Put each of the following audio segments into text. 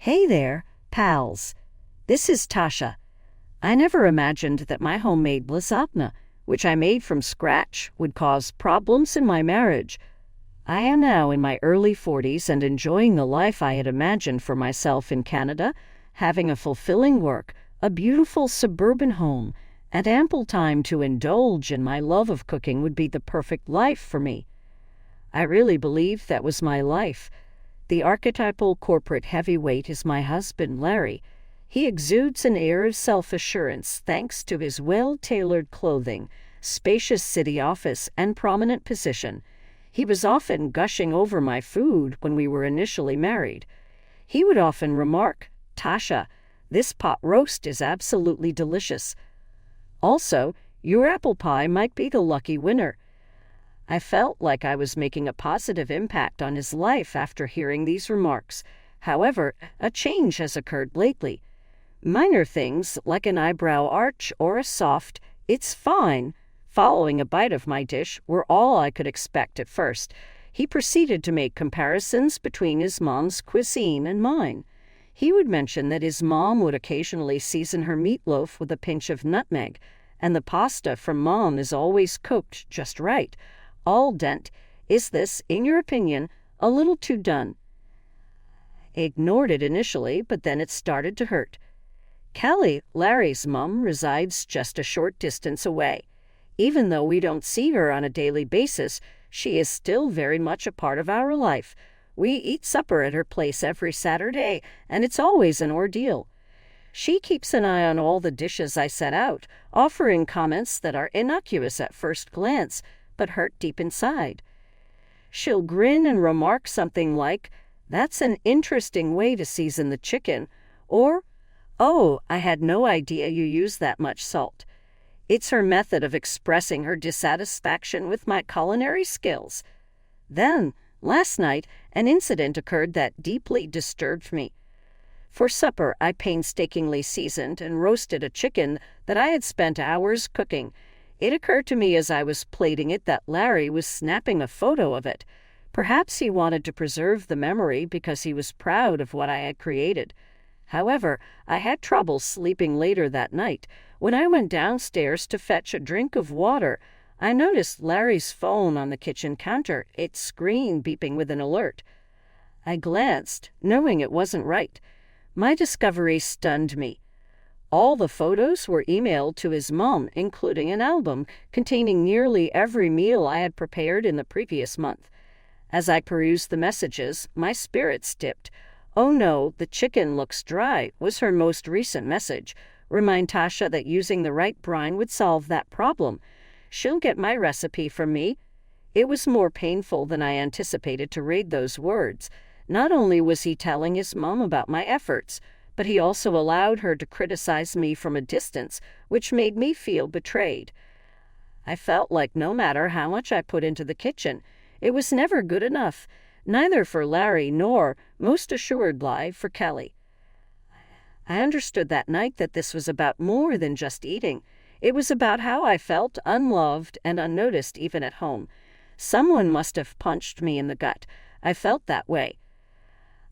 Hey there, pals. This is Tasha. I never imagined that my homemade lasagna, which I made from scratch, would cause problems in my marriage. I am now in my early 40s and enjoying the life I had imagined for myself in Canada, having a fulfilling work, a beautiful suburban home, and ample time to indulge in my love of cooking would be the perfect life for me. I really believe that was my life. The archetypal corporate heavyweight is my husband, Larry. He exudes an air of self-assurance thanks to his well-tailored clothing, spacious city office, and prominent position. He was often gushing over my food when we were initially married. He would often remark, "Tasha, this pot roast is absolutely delicious. Also, your apple pie might be the lucky winner." I felt like I was making a positive impact on his life after hearing these remarks. However, a change has occurred lately. Minor things like an eyebrow arch or a soft, "it's fine," following a bite of my dish were all I could expect at first. He proceeded to make comparisons between his mom's cuisine and mine. He would mention that his mom would occasionally season her meatloaf with a pinch of nutmeg, and the pasta from mom is always cooked just right. Al dente. Is this, in your opinion, a little too done? I ignored it initially, but then it started to hurt. Kelly, Larry's mom, resides just a short distance away. Even though we don't see her on a daily basis, she is still very much a part of our life. We eat supper at her place every Saturday, and it's always an ordeal. She keeps an eye on all the dishes I set out, offering comments that are innocuous at first glance, but hurt deep inside. She'll grin and remark something like, "That's an interesting way to season the chicken," or, "Oh, I had no idea you used that much salt." It's her method of expressing her dissatisfaction with my culinary skills. Then, last night, an incident occurred that deeply disturbed me. For supper, I painstakingly seasoned and roasted a chicken that I had spent hours cooking. It occurred to me as I was plating it that Larry was snapping a photo of it. Perhaps he wanted to preserve the memory because he was proud of what I had created. However, I had trouble sleeping later that night. When I went downstairs to fetch a drink of water, I noticed Larry's phone on the kitchen counter, its screen beeping with an alert. I glanced, knowing it wasn't right. My discovery stunned me. All the photos were emailed to his mom, including an album containing nearly every meal I had prepared in the previous month. As I perused the messages, my spirits dipped. "Oh no, the chicken looks dry," was her most recent message. "Remind Tasha that using the right brine would solve that problem. She'll get my recipe from me." It was more painful than I anticipated to read those words. Not only was he telling his mom about my efforts, but he also allowed her to criticize me from a distance, which made me feel betrayed. I felt like no matter how much I put into the kitchen, it was never good enough, neither for Larry nor, most assuredly, for Kelly. I understood that night that this was about more than just eating. It was about how I felt unloved and unnoticed even at home. Someone must have punched me in the gut. I felt that way.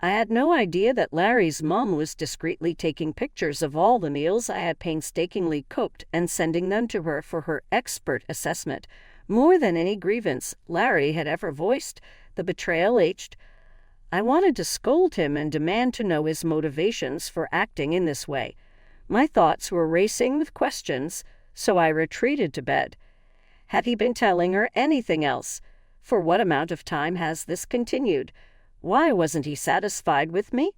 I had no idea that Larry's mom was discreetly taking pictures of all the meals I had painstakingly cooked and sending them to her for her expert assessment. More than any grievance Larry had ever voiced, the betrayal aged. I wanted to scold him and demand to know his motivations for acting in this way. My thoughts were racing with questions, so I retreated to bed. Had he been telling her anything else? For what amount of time has this continued? Why wasn't he satisfied with me?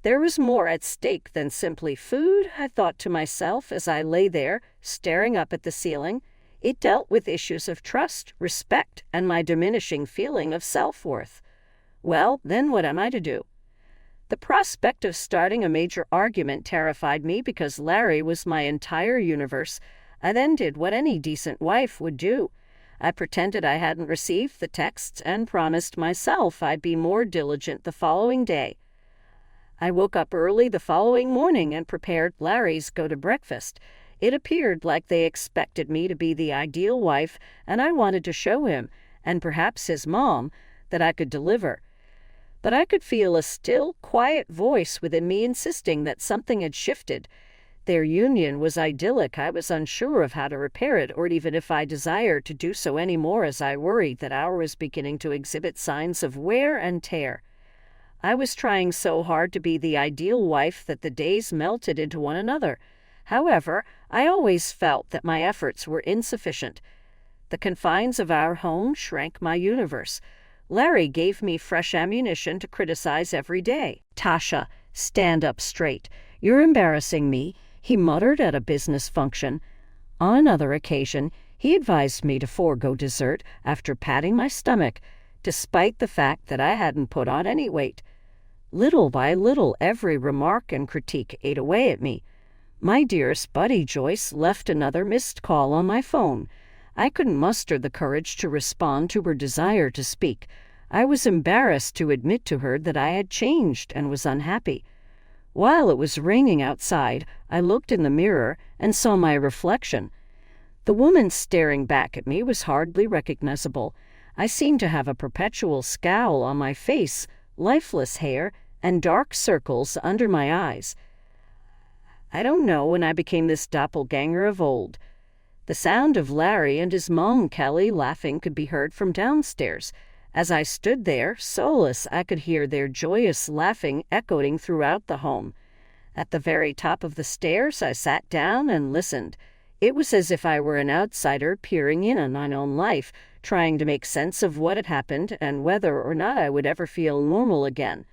There was more at stake than simply food, I thought to myself as I lay there, staring up at the ceiling. It dealt with issues of trust, respect, and my diminishing feeling of self-worth. Well, then what am I to do? The prospect of starting a major argument terrified me because Larry was my entire universe. I then did what any decent wife would do. I pretended I hadn't received the texts and promised myself I'd be more diligent the following day. I woke up early the following morning and prepared Larry's go-to-breakfast. It appeared like they expected me to be the ideal wife, and I wanted to show him, and perhaps his mom, that I could deliver. but I could feel a still, quiet voice within me insisting that something had shifted. Their union was idyllic. I was unsure of how to repair it, or even if I desired to do so any more, as I worried that ours was beginning to exhibit signs of wear and tear. I was trying so hard to be the ideal wife that the days melted into one another. However, I always felt that my efforts were insufficient. The confines of our home shrank my universe. Larry gave me fresh ammunition to criticize every day. "Tasha, stand up straight. You're embarrassing me," he muttered at a business function. On another occasion, he advised me to forego dessert after patting my stomach, despite the fact that I hadn't put on any weight. Little by little, every remark and critique ate away at me. My dearest buddy Joyce left another missed call on my phone. I couldn't muster the courage to respond to her desire to speak. I was embarrassed to admit to her that I had changed and was unhappy. While it was raining outside, I looked in the mirror and saw my reflection. The woman staring back at me was hardly recognizable. I seemed to have a perpetual scowl on my face, lifeless hair, and dark circles under my eyes. I don't know when I became this doppelganger of old. The sound of Larry and his mom, Kelly, laughing could be heard from downstairs. As I stood there, soulless, I could hear their joyous laughing echoing throughout the home. At the very top of the stairs, I sat down and listened. It was as if I were an outsider peering in on my own life, trying to make sense of what had happened and whether or not I would ever feel normal again.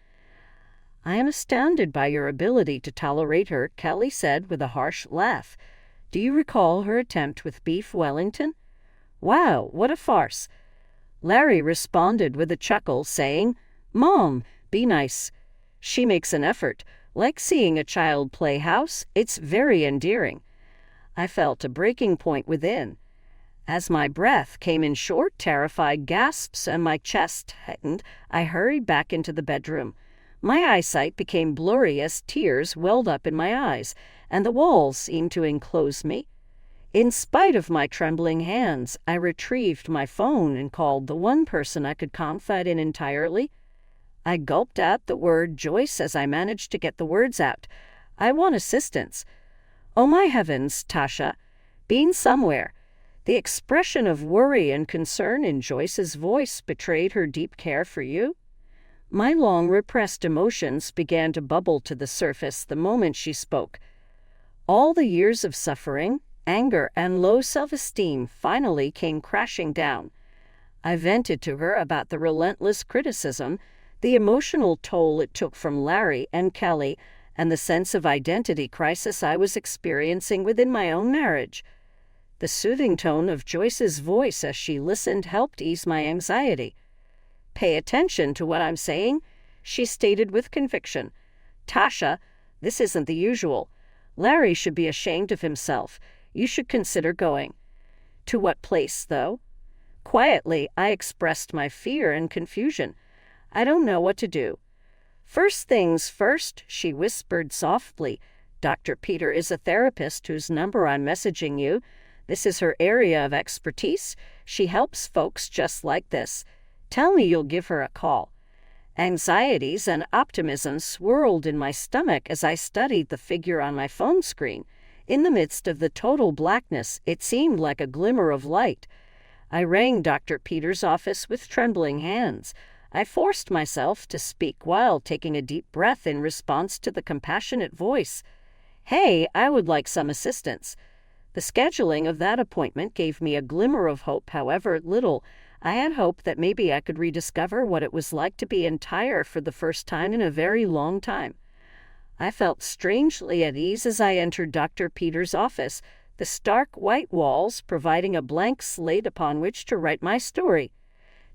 "I am astounded by your ability to tolerate her," Kelly said with a harsh laugh. "Do you recall her attempt with beef Wellington?" "Wow, what a farce." Larry responded with a chuckle, saying, "Mom, be nice. She makes an effort. Like seeing a child play house, it's very endearing." I felt a breaking point within. As my breath came in short, terrified gasps and my chest tightened, I hurried back into the bedroom. My eyesight became blurry as tears welled up in my eyes, and the walls seemed to enclose me. In spite of my trembling hands, I retrieved my phone and called the one person I could confide in entirely. I gulped out the word Joyce as I managed to get the words out. "I want assistance." "Oh my heavens, Tasha. Been somewhere." The expression of worry and concern in Joyce's voice betrayed her deep care for you. My long-repressed emotions began to bubble to the surface the moment she spoke. All the years of suffering, anger, and low self-esteem finally came crashing down. I vented to her about the relentless criticism, the emotional toll it took from Larry and Kelly, and the sense of identity crisis I was experiencing within my own marriage. The soothing tone of Joyce's voice as she listened helped ease my anxiety. "Pay attention to what I'm saying," she stated with conviction. "Tasha, this isn't the usual. Larry should be ashamed of himself. You should consider going." "To what place, though?" Quietly, I expressed my fear and confusion. "I don't know what to do." "First things first," she whispered softly. "Dr. Peter is a therapist whose number I'm messaging you. This is her area of expertise. She helps folks just like this. Tell me you'll give her a call." Anxieties and optimism swirled in my stomach as I studied the figure on my phone screen. In the midst of the total blackness, it seemed like a glimmer of light. I rang Dr. Peter's office with trembling hands. I forced myself to speak while taking a deep breath in response to the compassionate voice. "Hey, I would like some assistance." The scheduling of that appointment gave me a glimmer of hope, however little. I had hoped that maybe I could rediscover what it was like to be entire for the first time in a very long time. I felt strangely at ease as I entered Dr. Peter's office, the stark white walls providing a blank slate upon which to write my story.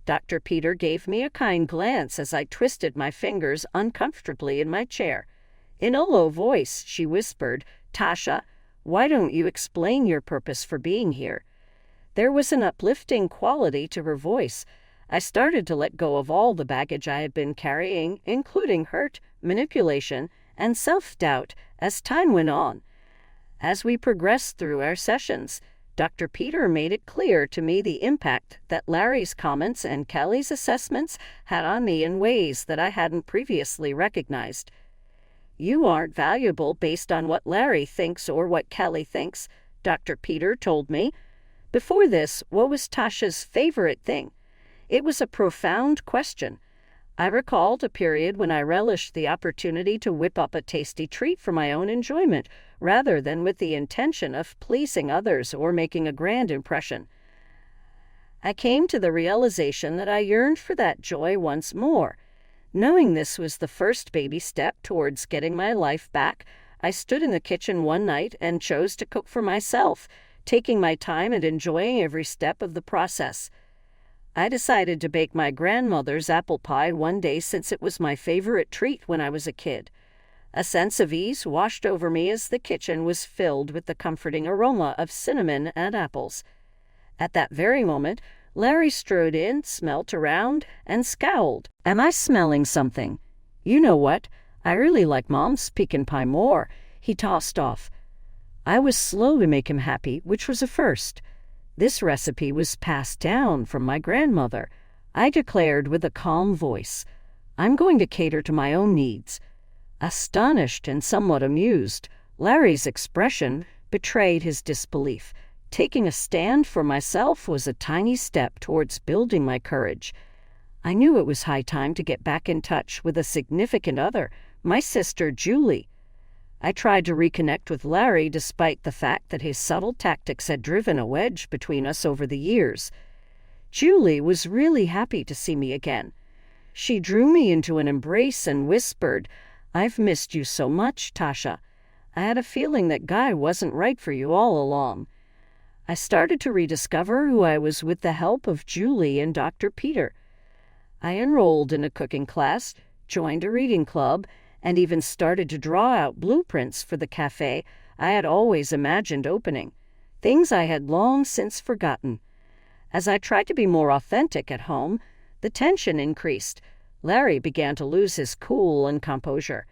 Dr. Peter gave me a kind glance as I twisted my fingers uncomfortably in my chair. In a low voice, she whispered, "Tasha, why don't you explain your purpose for being here?" There was an uplifting quality to her voice. I started to let go of all the baggage I had been carrying, including hurt, manipulation, and self-doubt, as time went on. As we progressed through our sessions, Dr. Peter made it clear to me the impact that Larry's comments and Kelly's assessments had on me in ways that I hadn't previously recognized. "You aren't valuable based on what Larry thinks or what Kelly thinks," Dr. Peter told me. Before this, what was Tasha's favorite thing? It was a profound question. I recalled a period when I relished the opportunity to whip up a tasty treat for my own enjoyment, rather than with the intention of pleasing others or making a grand impression. I came to the realization that I yearned for that joy once more. Knowing this was the first baby step towards getting my life back, I stood in the kitchen one night and chose to cook for myself, taking my time and enjoying every step of the process. I decided to bake my grandmother's apple pie one day since it was my favorite treat when I was a kid. A sense of ease washed over me as the kitchen was filled with the comforting aroma of cinnamon and apples. At that very moment, Larry strode in, smelt around, and scowled. "Am I smelling something? You know what? I really like Mom's pecan pie more," he tossed off. I was slow to make him happy, which was a first. This recipe was passed down from my grandmother. I declared with a calm voice, "I'm going to cater to my own needs." Astonished and somewhat amused, Larry's expression betrayed his disbelief. Taking a stand for myself was a tiny step towards building my courage. I knew it was high time to get back in touch with a significant other, my sister Julie. I tried to reconnect with Larry despite the fact that his subtle tactics had driven a wedge between us over the years. Julie was really happy to see me again. She drew me into an embrace and whispered, "I've missed you so much, Tasha. I had a feeling that Guy wasn't right for you all along." I started to rediscover who I was with the help of Julie and Dr. Peter. I enrolled in a cooking class, joined a reading club, and even started to draw out blueprints for the cafe I had always imagined opening, things I had long since forgotten. As I tried to be more authentic at home, the tension increased. Larry began to lose his cool and composure.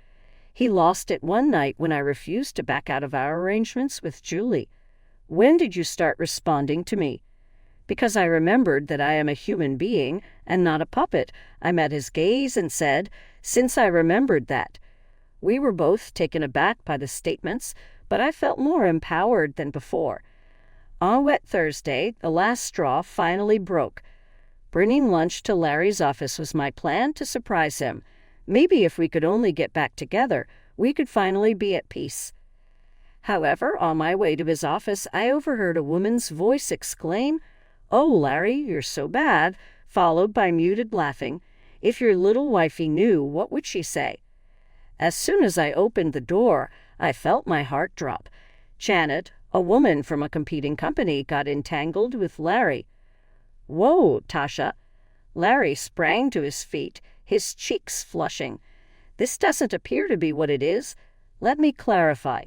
He lost it one night when I refused to back out of our arrangements with Julie. "When did you start responding to me?" Because I remembered that I am a human being and not a puppet, I met his gaze and said, "Since I remembered that." We were both taken aback by the statements, but I felt more empowered than before. On wet Thursday, the last straw finally broke. Bringing lunch to Larry's office was my plan to surprise him. Maybe if we could only get back together, we could finally be at peace. However, on my way to his office, I overheard a woman's voice exclaim, "Oh, Larry, you're so bad," followed by muted laughing. "If your little wifey knew, what would she say?" As soon as I opened the door, I felt my heart drop. Janet, a woman from a competing company, got entangled with Larry. "Whoa, Tasha." Larry sprang to his feet, his cheeks flushing. "This doesn't appear to be what it is. Let me clarify."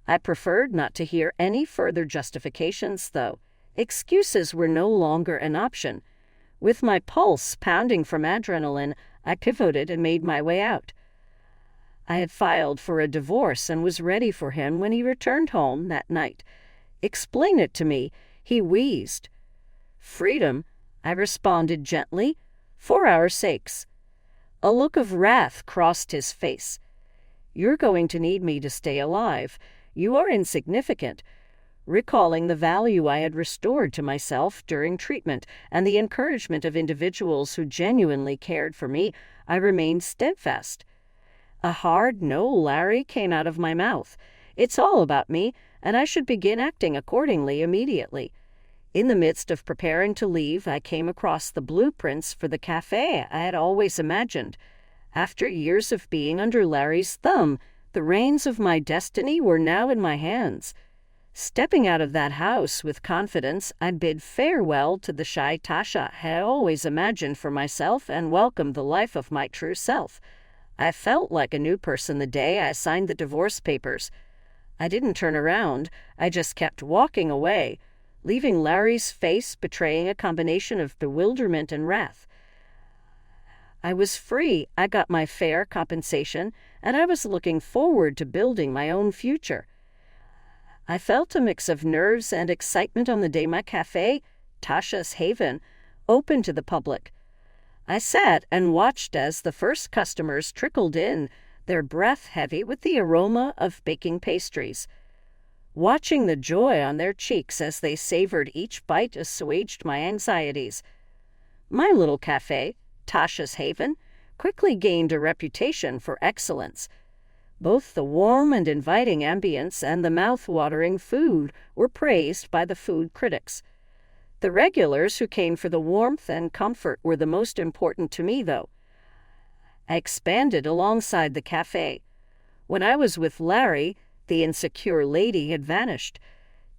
I preferred not to hear any further justifications, though. Excuses were no longer an option. With my pulse pounding from adrenaline, I pivoted and made my way out. I had filed for a divorce and was ready for him when he returned home that night. "Explain it to me," he wheezed. "Freedom," I responded gently, "for our sakes." A look of wrath crossed his face. "You're going to need me to stay alive. You are insignificant." Recalling the value I had restored to myself during treatment and the encouragement of individuals who genuinely cared for me, I remained steadfast. A hard "No, Larry," came out of my mouth. It's all about me, and I should begin acting accordingly immediately. In the midst of preparing to leave, I came across the blueprints for the cafe I had always imagined. After years of being under Larry's thumb, the reins of my destiny were now in my hands. Stepping out of that house with confidence, I bid farewell to the shy Tasha I had always imagined for myself and welcomed the life of my true self. I felt like a new person the day I signed the divorce papers. I didn't turn around. I just kept walking away, leaving Larry's face betraying a combination of bewilderment and wrath. I was free. I got my fair compensation, and I was looking forward to building my own future. I felt a mix of nerves and excitement on the day my cafe, Tashas Haven, opened to the public. I sat and watched as the first customers trickled in, their breath heavy with the aroma of baking pastries. Watching the joy on their cheeks as they savored each bite assuaged my anxieties. My little cafe, Tashas Haven, quickly gained a reputation for excellence. Both the warm and inviting ambience and the mouth-watering food were praised by the food critics. The regulars who came for the warmth and comfort were the most important to me, though. I expanded alongside the cafe. When I was with Larry, the insecure lady had vanished.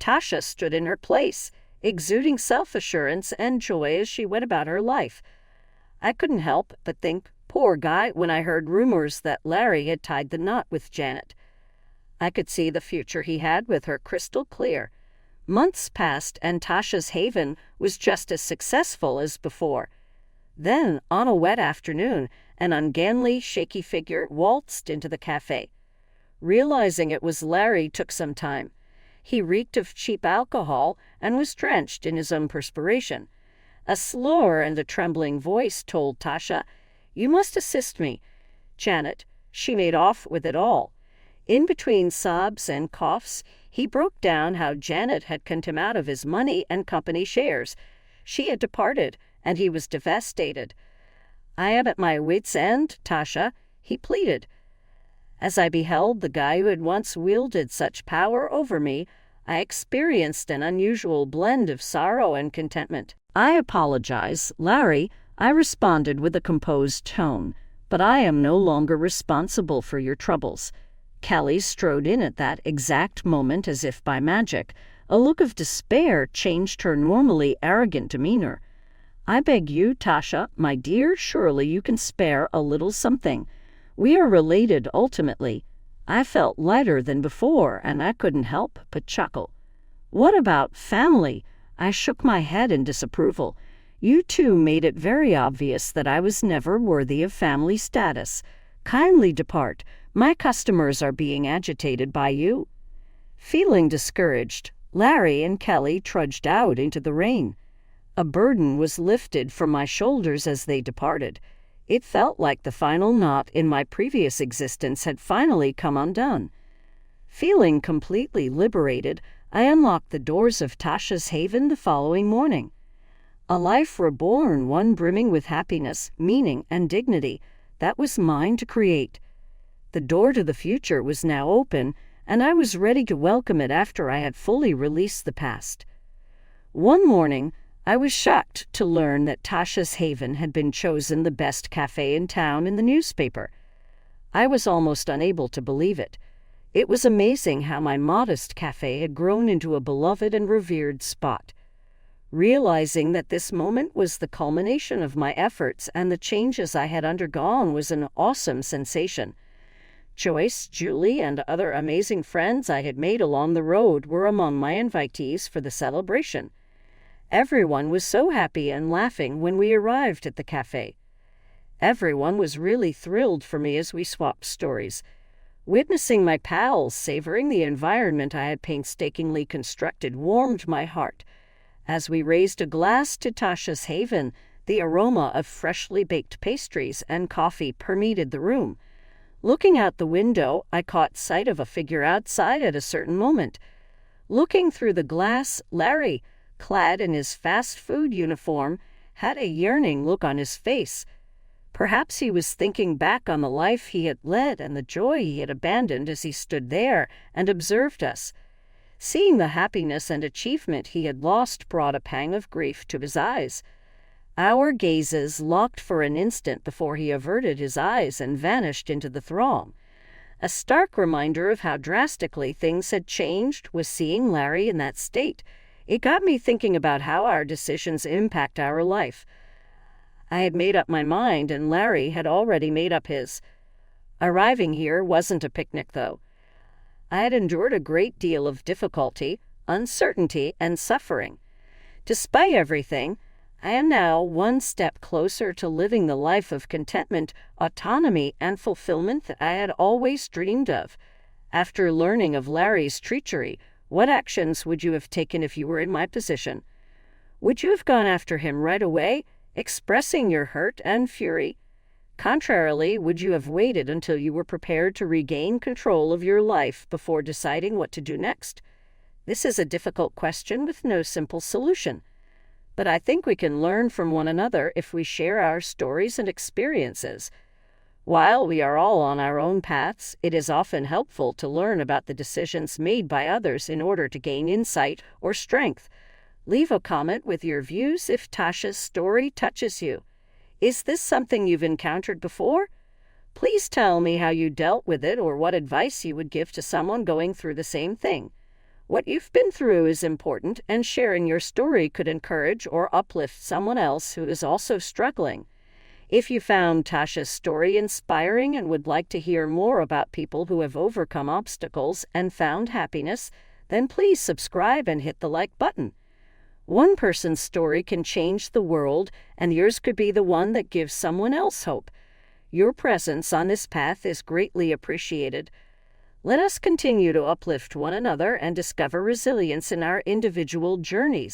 Tasha stood in her place, exuding self-assurance and joy as she went about her life. I couldn't help but think, poor guy, when I heard rumors that Larry had tied the knot with Janet. I could see the future he had with her crystal clear. Months passed, and Tashas Haven was just as successful as before. Then, on a wet afternoon, an ungainly, shaky figure waltzed into the cafe. Realizing it was Larry took some time. He reeked of cheap alcohol and was drenched in his own perspiration. A slur and a trembling voice told Tasha, "You must assist me." Janet, she made off with it all. In between sobs and coughs, he broke down how Janet had conned him out of his money and company shares. She had departed, and he was devastated. "I am at my wits' end, Tasha," he pleaded. As I beheld the guy who had once wielded such power over me, I experienced an unusual blend of sorrow and contentment. "I apologize, Larry," I responded with a composed tone, "but I am no longer responsible for your troubles." Kelly strode in at that exact moment as if by magic. A look of despair changed her normally arrogant demeanor. "I beg you, Tasha, my dear, surely you can spare a little something. We are related ultimately." I felt lighter than before, and I couldn't help but chuckle. "What about family?" I shook my head in disapproval. "You two made it very obvious that I was never worthy of family status. Kindly depart. My customers are being agitated by you." Feeling discouraged, Larry and Kelly trudged out into the rain. A burden was lifted from my shoulders as they departed. It felt like the final knot in my previous existence had finally come undone. Feeling completely liberated, I unlocked the doors of Tashas Haven the following morning. A life reborn, one brimming with happiness, meaning, and dignity, that was mine to create. The door to the future was now open, and I was ready to welcome it after I had fully released the past. One morning, I was shocked to learn that Tashas Haven had been chosen the best cafe in town in the newspaper. I was almost unable to believe it. It was amazing how my modest cafe had grown into a beloved and revered spot. Realizing that this moment was the culmination of my efforts and the changes I had undergone was an awesome sensation. Joyce, Julie, and other amazing friends I had made along the road were among my invitees for the celebration. Everyone was so happy and laughing when we arrived at the cafe. Everyone was really thrilled for me as we swapped stories. Witnessing my pals savoring the environment I had painstakingly constructed warmed my heart. As we raised a glass to Tashas Haven, the aroma of freshly baked pastries and coffee permeated the room. Looking out the window, I caught sight of a figure outside at a certain moment. Looking through the glass, Larry, clad in his fast food uniform, had a yearning look on his face. Perhaps he was thinking back on the life he had led and the joy he had abandoned as he stood there and observed us. Seeing the happiness and achievement he had lost brought a pang of grief to his eyes. Our gazes locked for an instant before he averted his eyes and vanished into the throng. A stark reminder of how drastically things had changed was seeing Larry in that state. It got me thinking about how our decisions impact our life. I had made up my mind, and Larry had already made up his. Arriving here wasn't a picnic, though. I had endured a great deal of difficulty, uncertainty, and suffering. Despite everything, I am now one step closer to living the life of contentment, autonomy, and fulfillment that I had always dreamed of. After learning of Larry's treachery, What actions would you have taken if you were in my position? Would you have gone after him right away, expressing your hurt and fury? Contrarily, would you have waited until you were prepared to regain control of your life before deciding what to do next? This is a difficult question with no simple solution. But I think we can learn from one another if we share our stories and experiences. While we are all on our own paths, it is often helpful to learn about the decisions made by others in order to gain insight or strength. Leave a comment with your views if Tasha's story touches you. Is this something you've encountered before? Please tell me how you dealt with it or what advice you would give to someone going through the same thing. What you've been through is important, and sharing your story could encourage or uplift someone else who is also struggling. If you found Tasha's story inspiring and would like to hear more about people who have overcome obstacles and found happiness, then please subscribe and hit the like button. One person's story can change the world, and yours could be the one that gives someone else hope. Your presence on this path is greatly appreciated. Let us continue to uplift one another and discover resilience in our individual journeys.